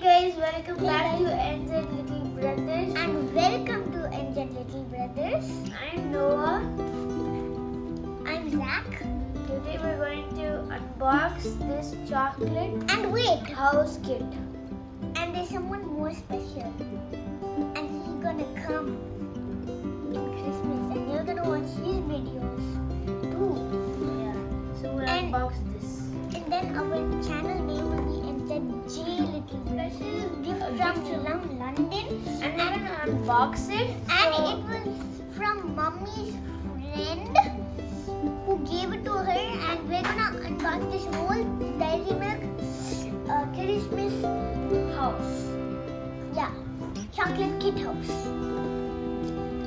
guys, welcome back to NZ Little Brothers. And welcome to NZ Little Brothers. I'm Noah. I'm Zach. Today we're going to unbox this chocolate And wait, house kit. and there's someone more special. And he's gonna come in Christmas and you're gonna watch his videos too. Yeah. So we'll And- unbox this. And then our channel name will be NZJ Little Brothers. Gift from London. And we're gonna unbox it. And So- it was from Mummy's friend who gave it to her, and we're gonna unbox this whole Dairy Milk Christmas house. Yeah, chocolate kit house.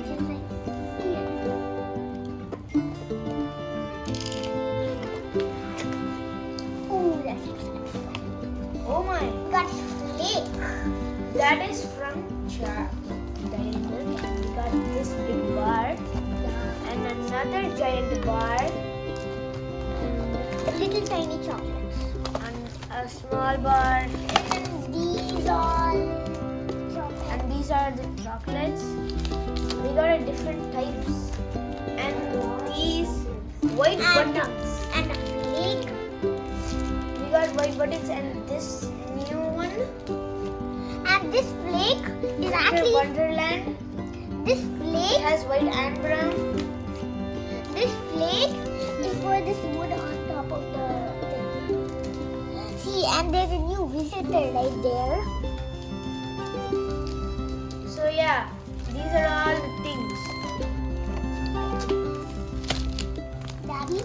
Just like here. Oh, that's exciting. Oh my! Got flake. That is from Dairy Milk. And we got this big bar and another giant bar Little tiny chocolates. and a small bar. And these are chocolates. And these are the chocolates. We got a different types. And these white buttons. And a flake. We got white buttons and this new one. And this flake is Winter actually Wonderland. this It flake. has white and brown. This flake is for this wood on top of the thing. See, and there's a new visitor right there. So yeah, these are all the things. Daddy,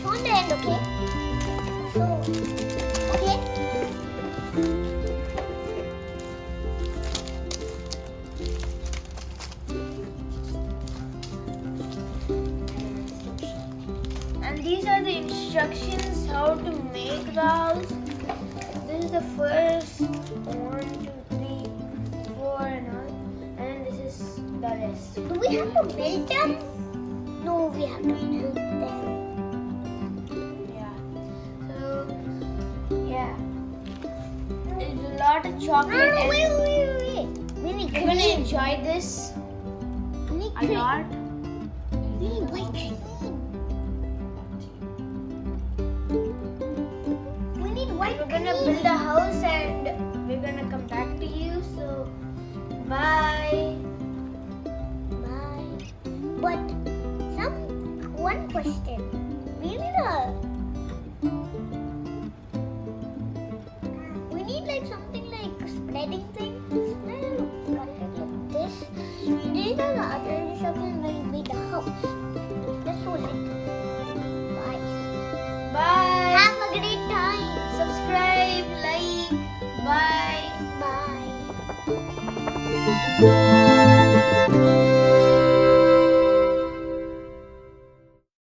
show the end, okay? So, okay. And these are the instructions how to make the house. This is the first 1, 2, 3, 4 and all. And this is the rest. Do we have to build them? No, we have to build them. Yeah. So yeah. There's a lot of chocolate No, and wait. We need you're gonna cream. enjoy this We need a cream. lot. We need white cream. We need white We're gonna cream. build a house and we're gonna come back to you. So bye. Bye. But one question. We need like something like spreading thing. Cut it like this. These are the other instructions when we made the house. That's so like. Bye. Bye. Have a great time. Subscribe, like, bye. Bye.